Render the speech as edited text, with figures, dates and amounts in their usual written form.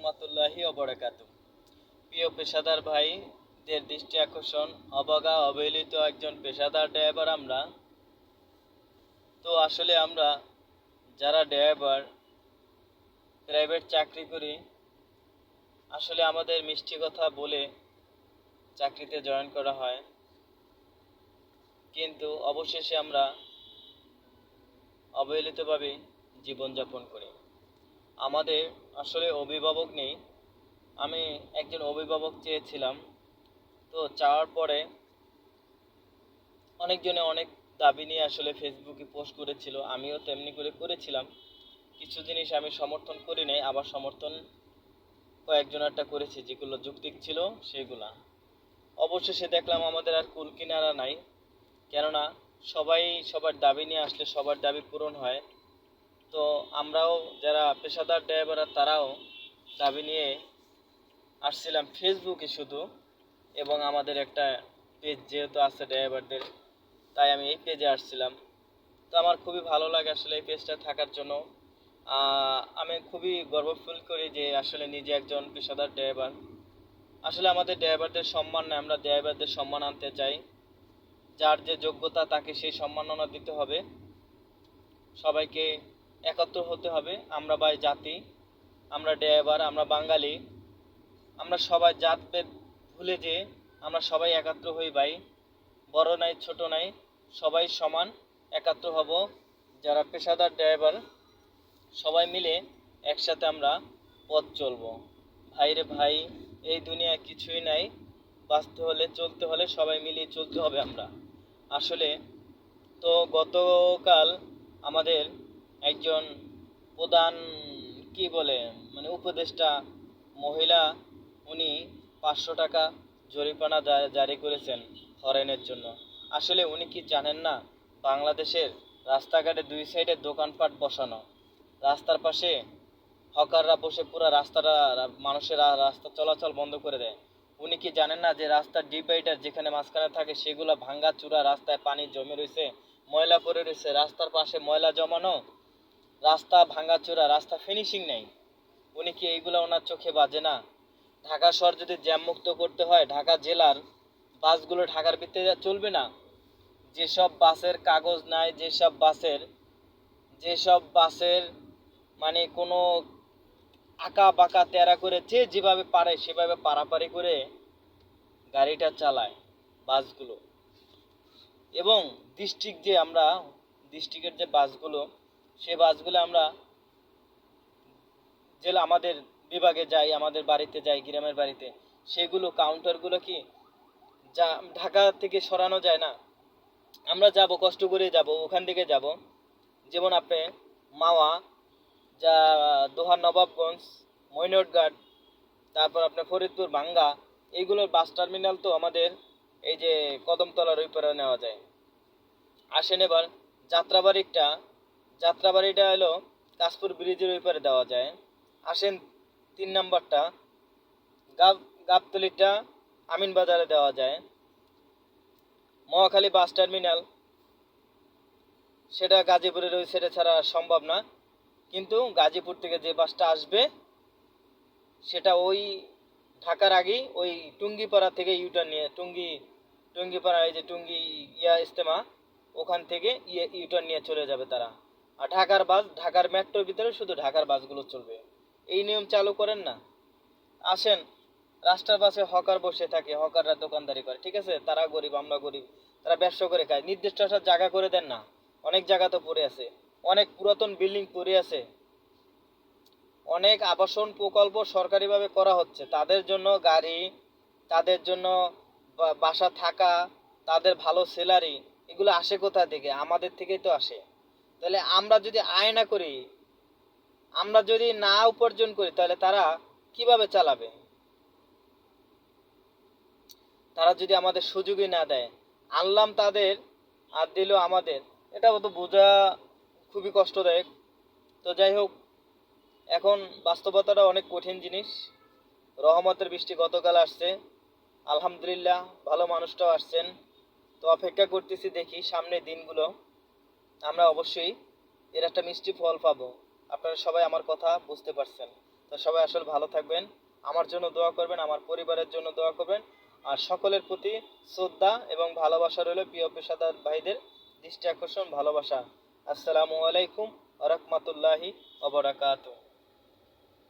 রহমতুল্লাহি ওবারাকাতুহু। প্রিয় পেশাদার ভাইদের দৃষ্টি আকর্ষণ, অবজ্ঞা অবহেলিত একজন পেশাদার ড্রাইভার আমরা। তো আসলে আমরা যারা ড্রাইভার প্রাইভেট চাকরি করি, আসলে আমাদের মিষ্টি কথা বলে চাকরিতে জয়েন করা হয়, কিন্তু অবশেষে আমরা অবহেলিতভাবে জীবনযাপন করি। আমাদের আসলে অভিভাবক নেই। আমি একজন অভিভাবক চেয়েছিলাম, তো চাওয়ার পরে অনেকজনে অনেক দাবি নিয়ে আসলে ফেসবুকে পোস্ট করেছিল, আমিও তেমনি করে করেছিলাম। কিছু জিনিস আমি সমর্থন করি নাই, আবার সমর্থন কয়েকজনেরটা করেছি যেগুলো যৌক্তিক ছিল সেগুলা। অবশেষে দেখলাম আমাদের আর কুল কিনারা নাই, কেননা সবাই সবার দাবি নিয়ে আসলে সবার দাবি পূরণ হয়। তো আমরাও যারা পেশাদার ড্রাইভার তারাও দাবি নিয়ে আসছিলাম ফেসবুকে শুধু, এবং আমাদের একটা পেজ যেহেতু আছে ড্রাইভারদের, তাই আমি এই পেজে আসছিলাম। তো আমার খুবই ভালো লাগে আসলে এই পেজটা থাকার জন্য। আমি খুবই গর্ব ফিল করি যে আসলে নিজে একজন পেশাদার ড্রাইভার। আসলে আমাদের ড্রাইভারদের সম্মান নেই, আমরা ড্রাইভারদের সম্মান আনতে চাই। যার যে যোগ্যতা তাকে সেই সম্মাননা দিতে হবে, সবাইকে একত্র হতে হবে। আমরা ভাই জাতি, আমরা ড্রাইভার, আমরা বাঙালি, আমরা সবাই জাতভেদ ভুলে যে আমরা সবাই একাত্র হই ভাই। বড় নাই ছোট নাই, সবাই সমান, একাত্র হব। যারা পেশাদার ড্রাইভার সবাই মিলে একসাথে আমরা পথ চলবো। ভাইরে ভাই, এই দুনিয়া কিছুই নাই, বাঁচতে হলে চলতে হলে সবাই মিলিয়ে চলতে হবে আমরা। আসলে তো গতকাল আমাদের একজন প্রধান কি বলে মানে উপদেষ্টা মহিলা, উনি 500 টাকা জরিমানা জারি করেছেন হরেনের জন্য। আসলে উনি কি জানেন না, বাংলাদেশের রাস্তাঘাটে দুই সাইডে দোকানপাট বসানো, রাস্তার পাশে হকাররা বসে পুরো রাস্তাটা মানুষের রাস্তা চলাচল বন্ধ করে দেয়। উনি কি জানেন না যে রাস্তার ডিভাইডার যেখানে মাঝখানে থাকে সেগুলো ভাঙ্গা চূড়া, রাস্তায় পানি জমে রয়েছে, ময়লা পড়ে রয়েছে, রাস্তার পাশে ময়লা জমানো, রাস্তা ভাঙ্গাচোরা, রাস্তা ফিনিশিং নেই। উনি কি এইগুলো ওনার চোখে বাজে না? ঢাকা শহর যদি জ্যাম মুক্ত করতে হয়, ঢাকা জেলার বাসগুলো ঢাকার ভিতরে চলবে না। যেসব বাসের কাগজ নাই, যেসব বাসের মানে কোনো আঁকা বাঁকা তেরা করে যে যেভাবে পারে সেভাবে পারাপারি করে গাড়িটা চালায় বাসগুলো। এবং ডিস্ট্রিক্টের যে বাসগুলো, সে বাসগুলো আমরা জেলা আমাদের বিভাগে যাই, আমাদের বাড়িতে যাই, গ্রামের বাড়িতে, সেগুলো কাউন্টারগুলো কি যা ঢাকা থেকে সরানো যায় না। আমরা যাব, কষ্ট করে যাব, ওখান থেকে যাব। যেমন আপনি মাওয়া, যা দোহার নবাবগঞ্জ, মইনটঘাট, তারপর আপনার ফরিদপুর ভাঙ্গা, এইগুলোর বাস টার্মিনাল তো আমাদের এই যে কদমতলার ওই পারে নেওয়া যায়। আসেন এবার যাত্রাবাড়িটা হলো কাশপুর ব্রিজের ওই পারে দেওয়া যায়। আসেন 3 নাম্বারটা গাবতলিটা আমিনবাজারে দেওয়া যায়। মহাখালী বাস টার্মিনাল, সেটা গাজীপুরের ওই সাইডে ছাড়া সম্ভব না, কিন্তু গাজীপুর থেকে যে বাসটা আসবে সেটা ওই ঢাকার আগেই ওই টুঙ্গিপাড়া থেকে ইউটার্ন নিয়ে টুঙ্গিপাড়া, এই যে টুঙ্গি ইস্তেমা, ওখান থেকে ইউটার্ন নিয়ে চলে যাবে তারা। আর ঢাকার মেট্রোর ভিতরে শুধু ঢাকার বাসগুলো চলবে। এই নিয়ম চালু করেন না। আসেন, রাস্তার পাশে হকার বসে থাকে, হকাররা দোকানদারি করে, ঠিক আছে, তারা গরিব আমরা গরিব, তারা ব্যবসা করে খায়, নির্দিষ্ট একটা জায়গা করে দেন না। অনেক জায়গা তো পড়ে আছে, অনেক পুরাতন বিল্ডিং পড়ে আছে, অনেক আবাসন প্রকল্প সরকারিভাবে করা হচ্ছে, তাদের জন্য গাড়ি, তাদের জন্য বাসা থাকা, তাদের ভালো স্যালারি, এগুলো আসে কোথা থেকে? আমাদের থেকেই তো আসে। তাহলে আমরা যদি আয় না করি, আমরা যদি না উপার্জন করি, তাহলে তারা কিভাবে চালাবে? তারা যদি আমাদের সুযোগই না দেয়, আনলাম তাদের আর দিল আমাদের, এটা তো বোঝা খুবই কষ্টদায়ক। তো যাই হোক, এখন বাস্তবতাটা অনেক কঠিন জিনিস। রহমতের বৃষ্টি গতকাল আসছে, আলহামদুলিল্লাহ, ভালো মানুষটাও আসছেন। তো অপেক্ষা করতেছি, দেখি সামনের দিনগুলো আমরা অবশ্যই এর একটা মিষ্টি ফল পাবো। আপনারা সবাই আমার কথা বুঝতে পারছেন। তো সবাই আসলে ভালো থাকবেন, আমার জন্য দোয়া করবেন, আমার পরিবারের জন্য দোয়া করবেন। আর সকলের প্রতি শ্রদ্ধা এবং ভালোবাসা রইল, প্রিয় পেশাদার ভাইদের দৃষ্টি আকর্ষণ, ভালোবাসা। আসসালামু আলাইকুম ওয়া রাহমাতুল্লাহি ওয়া বারাকাতুহু।